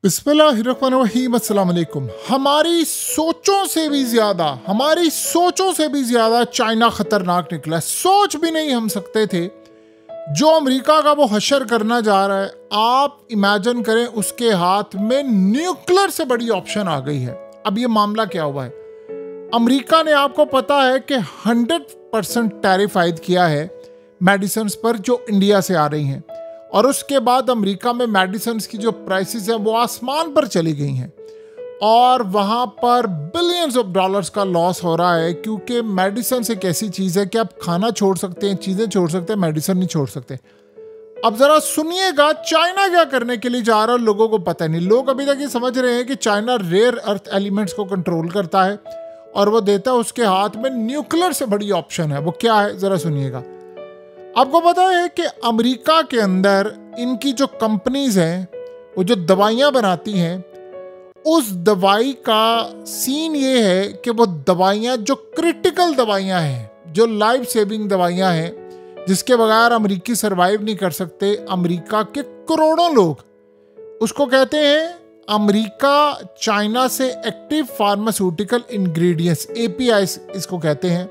बिस्मिल्लाहिर्रहमानिर्रहीम, अस्सलाम वालेकुम। हमारी सोचों से भी ज़्यादा चाइना ख़तरनाक निकला। सोच भी नहीं हम सकते थे जो अमेरिका का वो हशर करना जा रहा है। आप इमेजिन करें, उसके हाथ में न्यूक्लियर से बड़ी ऑप्शन आ गई है। अब ये मामला क्या हुआ है? अमेरिका ने, आपको पता है कि 100% टैरिफ आयद किया है मेडिसिन पर जो इंडिया से आ रही हैं, और उसके बाद अमेरिका में मेडिसिन की जो प्राइसेस हैं वो आसमान पर चली गई हैं, और वहाँ पर बिलियंस ऑफ डॉलर्स का लॉस हो रहा है। क्योंकि मेडिसिन एक ऐसी चीज़ है कि आप खाना छोड़ सकते हैं, चीज़ें छोड़ सकते हैं, मेडिसिन नहीं छोड़ सकते। अब ज़रा सुनिएगा, चाइना क्या करने के लिए जा रहा है, लोगों को पता नहीं। लोग अभी तक ये समझ रहे हैं कि चाइना रेयर अर्थ एलिमेंट्स को कंट्रोल करता है और वो देता है उसके हाथ में न्यूक्लियर से बड़ी ऑप्शन है। वो क्या है, ज़रा सुनिएगा। आपको पता है कि अमेरिका के अंदर इनकी जो कंपनीज हैं, वो जो दवाइयाँ बनाती हैं, उस दवाई का सीन ये है कि वो दवाइयाँ जो क्रिटिकल दवाइयाँ हैं, जो लाइफ सेविंग दवाइयाँ हैं, जिसके बगैर अमेरिकी सरवाइव नहीं कर सकते, अमेरिका के करोड़ों लोग, उसको कहते हैं अमेरिका चाइना से एक्टिव फार्मास्यूटिकल इंग्रेडिएंट्स, APIs इसको कहते हैं।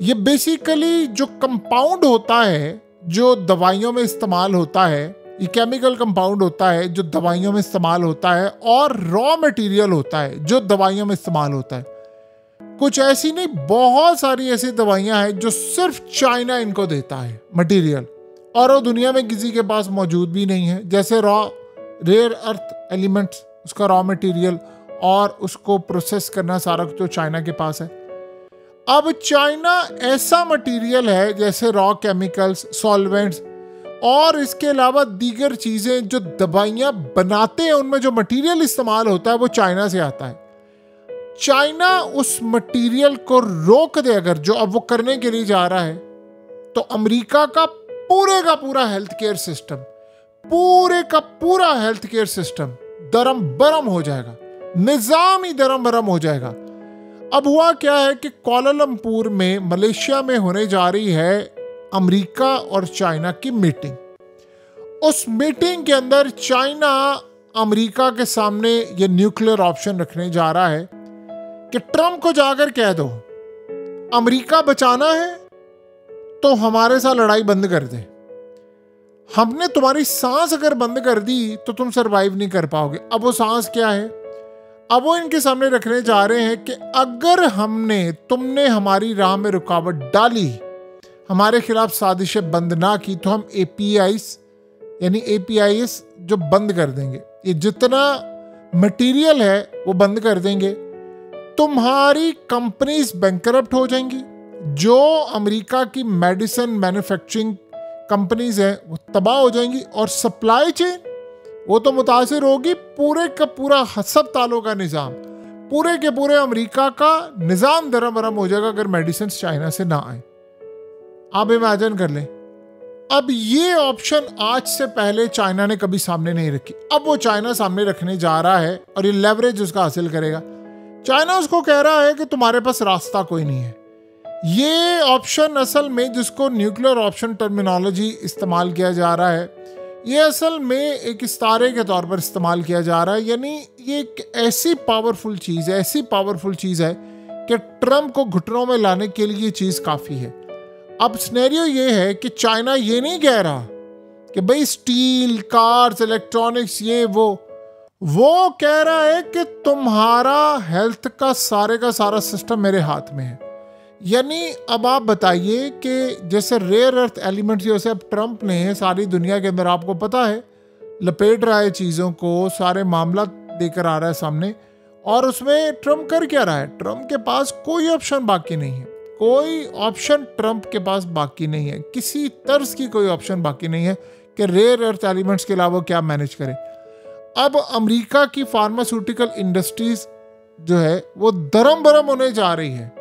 ये बेसिकली जो कंपाउंड होता है जो दवाइयों में इस्तेमाल होता है, ये केमिकल कंपाउंड होता है जो दवाइयों में इस्तेमाल होता है, और रॉ मटेरियल होता है जो दवाइयों में इस्तेमाल होता है। कुछ ऐसी नहीं, बहुत सारी ऐसी दवाइयां हैं जो सिर्फ चाइना इनको देता है मटेरियल, और वो दुनिया में किसी के पास मौजूद भी नहीं है। जैसे रेयर अर्थ एलिमेंट्स, उसका रॉ मटेरियल और उसको प्रोसेस करना सारा तो चाइना के पास है। अब चाइना ऐसा मटेरियल है जैसे रॉ केमिकल्स, सॉल्वेंट्स और इसके अलावा दीगर चीज़ें जो दवाइयाँ बनाते हैं, उनमें जो मटेरियल इस्तेमाल होता है वो चाइना से आता है। चाइना उस मटेरियल को रोक दे अगर, जो अब वो करने के लिए जा रहा है, तो अमेरिका का पूरा हेल्थ केयर सिस्टम, पूरा हेल्थ केयर सिस्टम दरम बरम हो जाएगा, निज़ाम ही दरम बरम हो जाएगा। अब हुआ क्या है कि कुआलालंपुर में, मलेशिया में होने जा रही है अमेरिका और चाइना की मीटिंग। उस मीटिंग के अंदर चाइना अमेरिका के सामने ये न्यूक्लियर ऑप्शन रखने जा रहा है कि ट्रम्प को जाकर कह दो, अमेरिका बचाना है तो हमारे साथ लड़ाई बंद कर दे। हमने तुम्हारी सांस अगर बंद कर दी तो तुम सरवाइव नहीं कर पाओगे। अब वो सांस क्या है? अब वो इनके सामने रखने जा रहे हैं कि अगर तुमने हमारी राह में रुकावट डाली, हमारे खिलाफ साजिशें बंद ना की, तो हम APIs जो बंद कर देंगे। ये जितना मटेरियल है वो बंद कर देंगे। तुम्हारी कंपनीज बैंकरप्ट हो जाएंगी। जो अमेरिका की मेडिसिन मैन्युफैक्चरिंग कंपनीज हैं वो तबाह हो जाएंगी, और सप्लाई चेन वो तो मुतासिर होगी। पूरे का पूरा हस्पतालों का निज़ाम, पूरे के पूरे अमेरिका का निज़ाम दरम बरम हो जाएगा अगर मेडिसिन चाइना से ना आए। आप इमेजिन कर लें। अब ये ऑप्शन आज से पहले चाइना ने कभी सामने नहीं रखी, अब वो चाइना सामने रखने जा रहा है, और ये लेवरेज उसका हासिल करेगा। चाइना उसको कह रहा है कि तुम्हारे पास रास्ता कोई नहीं है। ये ऑप्शन असल में, जिसको न्यूक्लियर ऑप्शन टर्मिनोलॉजी इस्तेमाल किया जा रहा है, ये असल में एक इस्तारे के तौर पर इस्तेमाल किया जा रहा है। यानी ये एक ऐसी पावरफुल चीज़ है कि ट्रम्प को घुटनों में लाने के लिए ये चीज़ काफ़ी है। अब सिनेरियो ये है कि चाइना ये नहीं कह रहा कि भाई स्टील, कार्स, इलेक्ट्रॉनिक्स, ये वो कह रहा है कि तुम्हारा हेल्थ का सारा सिस्टम मेरे हाथ में है। यानी अब आप बताइए कि जैसे रेयर अर्थ एलिमेंट्स, जैसे अब ट्रम्प ने सारी दुनिया के अंदर, आपको पता है, लपेट रहा है चीज़ों को, सारे मामला देकर आ रहा है सामने, और उसमें ट्रम्प कर क्या रहा है? ट्रम्प के पास कोई ऑप्शन बाकी नहीं है। कोई ऑप्शन ट्रम्प के पास बाकी नहीं है, किसी तर्ज की कोई ऑप्शन बाकी नहीं है कि रेयर अर्थ एलिमेंट्स के अलावा क्या मैनेज करे। अब अमेरिका की फार्मास्यूटिकल इंडस्ट्रीज जो है वो दरम बरम होने जा रही है,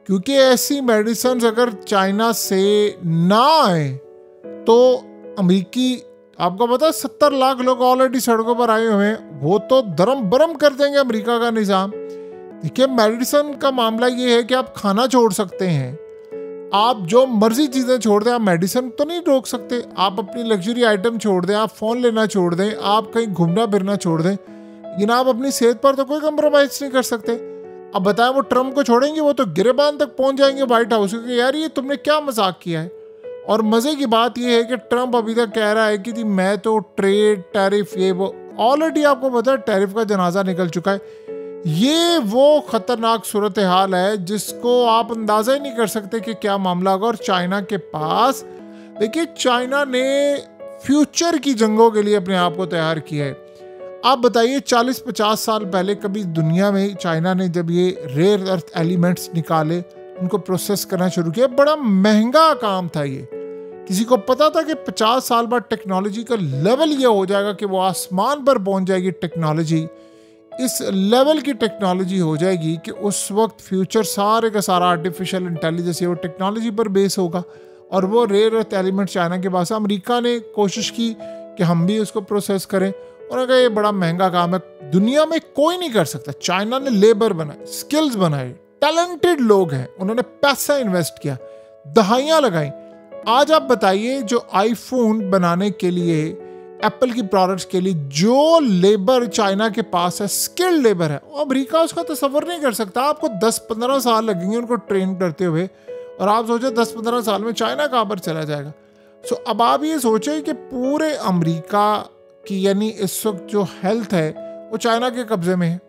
क्योंकि ऐसी मेडिसिन अगर चाइना से ना आए तो अमेरिकी, आपको पता है 70 लाख लोग ऑलरेडी सड़कों पर आए हुए हैं, वो तो दरम बरम कर देंगे अमेरिका का निज़ाम। देखिए, मेडिसिन का मामला ये है कि आप खाना छोड़ सकते हैं, आप जो मर्जी चीज़ें छोड़ दें, आप मेडिसिन तो नहीं रोक सकते, आप अपनी लग्जरी आइटम छोड़ दें, आप फ़ोन लेना छोड़ दें, आप कहीं घूमना फिरना छोड़ दें, लेकिन आप अपनी सेहत पर तो कोई कंप्रोमाइज़ नहीं कर सकते। अब बताएं वो ट्रम्प को छोड़ेंगे? वो तो गिरेबान तक पहुंच जाएंगे व्हाइट हाउस के, यार ये तुमने क्या मजाक किया है। और मज़े की बात ये है कि ट्रम्प अभी तक कह रहा है कि मैं तो ट्रेड टैरिफ ये वो, ऑलरेडी आपको पता है टैरिफ का जनाजा निकल चुका है। ये वो खतरनाक सूरत हाल है जिसको आप अंदाज़ा ही नहीं कर सकते कि क्या मामला होगा। और चाइना के पास देखिए, चाइना ने फ्यूचर की जंगों के लिए अपने आप को तैयार किया है। आप बताइए 40-50 साल पहले कभी दुनिया में चाइना ने जब ये रेयर अर्थ एलिमेंट्स निकाले, उनको प्रोसेस करना शुरू किया, बड़ा महंगा काम था ये। किसी को पता था कि 50 साल बाद टेक्नोलॉजी का लेवल ये हो जाएगा कि वो आसमान पर पहुंच जाएगी टेक्नोलॉजी, इस लेवल की टेक्नोलॉजी हो जाएगी कि उस वक्त फ्यूचर सारे का सारा आर्टिफिशियल इंटेलिजेंस वो टेक्नोलॉजी पर बेस होगा। और वो रेयर अर्थ एलिमेंट चाइना के पास, अमेरिका ने कोशिश की कि हम भी उसको प्रोसेस करें, और अगर ये बड़ा महंगा काम है, दुनिया में कोई नहीं कर सकता। चाइना ने लेबर बनाए, स्किल्स बनाए, टैलेंटेड लोग हैं, उन्होंने पैसा इन्वेस्ट किया, दहाइयाँ लगाई। आज आप बताइए जो आईफोन बनाने के लिए, एप्पल की प्रोडक्ट्स के लिए जो लेबर चाइना के पास है, स्किल्ड लेबर है, अमेरिका उसका तसव्वुर नहीं कर सकता। आपको 10-15 साल लगेंगे उनको ट्रेन करते हुए, और आप सोचो 10-15 साल में चाइना कहाँ पर चला जाएगा। सो अब आप ये सोचें कि पूरे अमेरिका की, यानी इस वक्त जो हेल्थ है वो चाइना के कब्जे में है।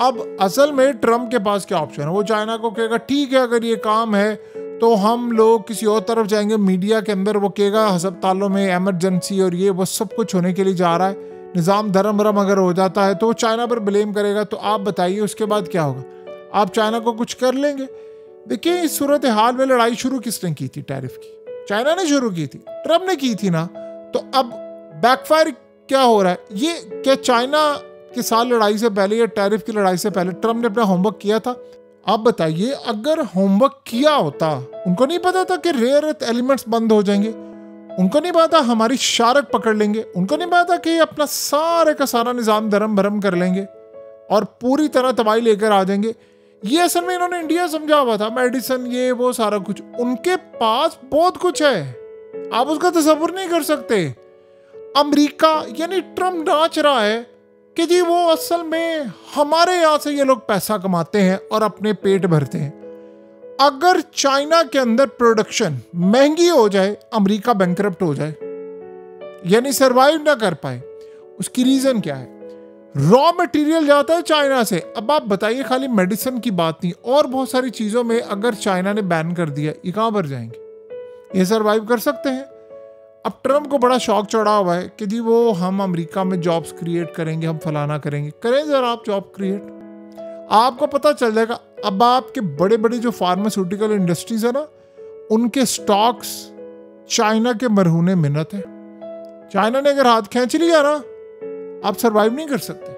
अब असल में ट्रम्प के पास क्या ऑप्शन है? वो चाइना को कहेगा ठीक है अगर ये काम है तो हम लोग किसी और तरफ जाएंगे। मीडिया के अंदर वो कहेगा अस्पतालों में इमरजेंसी और ये वो सब कुछ होने के लिए जा रहा है, निज़ाम धर्म भरम अगर हो जाता है तो वो चाइना पर ब्लेम करेगा। तो आप बताइए उसके बाद क्या होगा? आप चाइना को कुछ कर लेंगे? देखिए इस सूरत हाल में लड़ाई शुरू किसने की थी? टैरिफ की चाइना ने शुरू की थी, ट्रम्प ने की थी ना। तो अब बैकफायर क्या हो रहा है? ये क्या चाइना के साथ लड़ाई से पहले या टैरिफ की लड़ाई से पहले ट्रम्प ने अपना होमवर्क किया था? आप बताइए अगर होमवर्क किया होता, उनको नहीं पता था कि रेयर अर्थ एलिमेंट्स बंद हो जाएंगे, उनको नहीं पता हमारी शारक पकड़ लेंगे, उनको नहीं पता कि अपना सारे का सारा निज़ाम धर्म भरम कर लेंगे और पूरी तरह तबाही लेकर आ जाएंगे। ये असल में इन्होंने इंडिया समझा हुआ था, मेडिसिन ये वो सारा कुछ, उनके पास बहुत कुछ है, आप उसका तसव्वुर नहीं कर सकते। अमेरिका यानी ट्रम्प नाच रहा है कि जी वो असल में हमारे यहाँ से ये लोग पैसा कमाते हैं और अपने पेट भरते हैं। अगर चाइना के अंदर प्रोडक्शन महंगी हो जाए, अमेरिका बैंकरप्ट हो जाए, यानी सरवाइव ना कर पाए, उसकी रीजन क्या है? रॉ मटेरियल जाता है चाइना से। अब आप बताइए, खाली मेडिसिन की बात नहीं, और बहुत सारी चीजों में अगर चाइना ने बैन कर दिया, ये कहां पर जाएंगे? ये सरवाइव कर सकते हैं? अब ट्रम्प को बड़ा शौक चढ़ा हुआ है कि जी वो हम अमेरिका में जॉब्स क्रिएट करेंगे, हम फलाना करेंगे। करें जरा आप जॉब क्रिएट, आपको पता चल जाएगा। अब आपके बड़े बड़े जो फार्मास्यूटिकल इंडस्ट्रीज है ना, उनके स्टॉक्स चाइना के मरहूने मिन्नत है। चाइना ने अगर हाथ खींच लिया ना, आप सरवाइव नहीं कर सकते।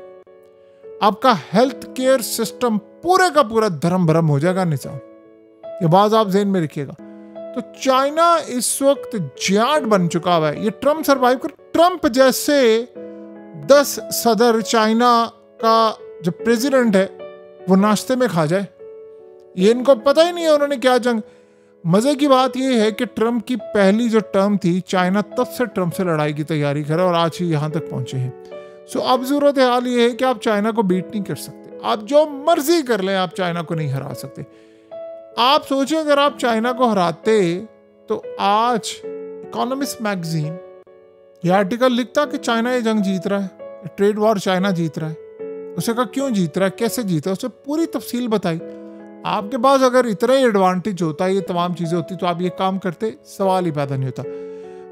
आपका हेल्थ केयर सिस्टम पूरे का पूरा धर्म भरम हो जाएगा निजाम। ये बात आप ज़हन में रखिएगा। तो चाइना इस वक्त जियाट बन चुका हुआ है। ये ट्रम्प सरवाइव कर, ट्रम्प जैसे 10 सदर चाइना का जो प्रेसिडेंट है वो नाश्ते में खा जाए, ये इनको पता ही नहीं है उन्होंने क्या जंग। मजे की बात यह है कि ट्रम्प की पहली जो टर्म थी, चाइना तब से ट्रम्प से लड़ाई की तैयारी करे और आज ही यहां तक पहुंचे हैं। सो अब जरूरत हाल ये है कि आप चाइना को बीट नहीं कर सकते, आप जो मर्जी कर लें, आप चाइना को नहीं हरा सकते। आप सोचें अगर आप चाइना को हराते तो आज इकोनॉमिस्ट मैगजीन ये आर्टिकल लिखता कि चाइना ये जंग जीत रहा है, ट्रेड वॉर चाइना जीत रहा है। उसे कहा क्यों जीत रहा है, कैसे जीता है, उसे पूरी तफसील बताई। आपके पास अगर इतना ही एडवांटेज होता, ये तमाम चीज़ें होती, तो आप ये काम करते, सवाल ही पैदा नहीं होता।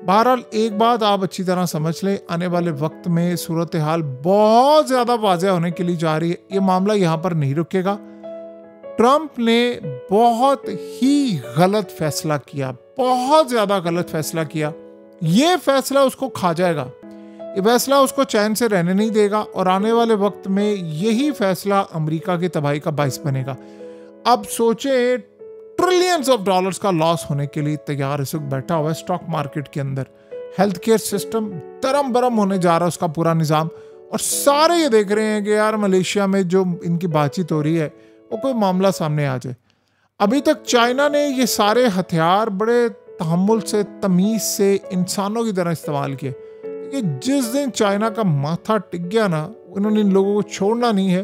बहरहाल एक बात आप अच्छी तरह समझ लें, आने वाले वक्त में सूरत हाल बहुत ज़्यादा वाज़ेह होने के लिए जा रही है। ये मामला यहाँ पर नहीं रुकेगा। ट्रम्प ने बहुत ही गलत फैसला किया, बहुत ज़्यादा गलत फैसला किया। ये फैसला उसको खा जाएगा, ये फैसला उसको चैन से रहने नहीं देगा, और आने वाले वक्त में यही फैसला अमेरिका की तबाही का बाइस बनेगा। अब सोचे ट्रिलियंस ऑफ डॉलर्स का लॉस होने के लिए तैयार इस वक्त बैठा हुआ है स्टॉक मार्केट के अंदर। हेल्थ केयर सिस्टम तरम बरम होने जा रहा है, उसका पूरा निज़ाम। और सारे ये देख रहे हैं कि यार मलेशिया में जो इनकी बातचीत हो रही है वो कोई मामला सामने आ जाए। अभी तक चाइना ने ये सारे हथियार बड़े तहम्मुल से, तमीज़ से, इंसानों की तरह इस्तेमाल किए। कि जिस दिन चाइना का माथा टिक गया ना, उन्होंने इन लोगों को छोड़ना नहीं है।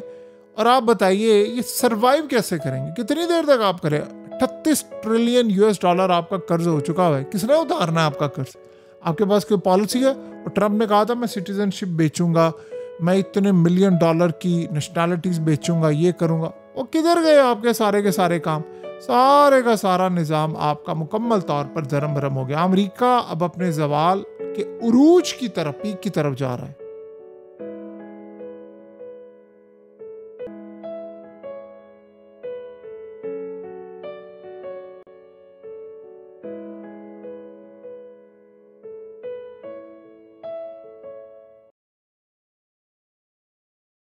और आप बताइए ये सरवाइव कैसे करेंगे, कितनी देर तक आप करें? 38 ट्रिलियन US डॉलर आपका कर्ज हो चुका है, किसने उतारना है आपका कर्ज? आपके पास कोई पॉलिसी है? और ट्रम्प ने कहा था मैं सिटीजनशिप बेचूंगा, मैं इतने $1 मिलियन की नेशनैलिटीज बेचूंगा, ये करूंगा। वो किधर गए आपके सारे के सारे काम? सारे का सारा निज़ाम आपका मुकम्मल तौर पर धर्म भरम हो गया। अमेरिका अब अपने जवाल के उरूज की तरफ, पीक की तरफ जा रहा है।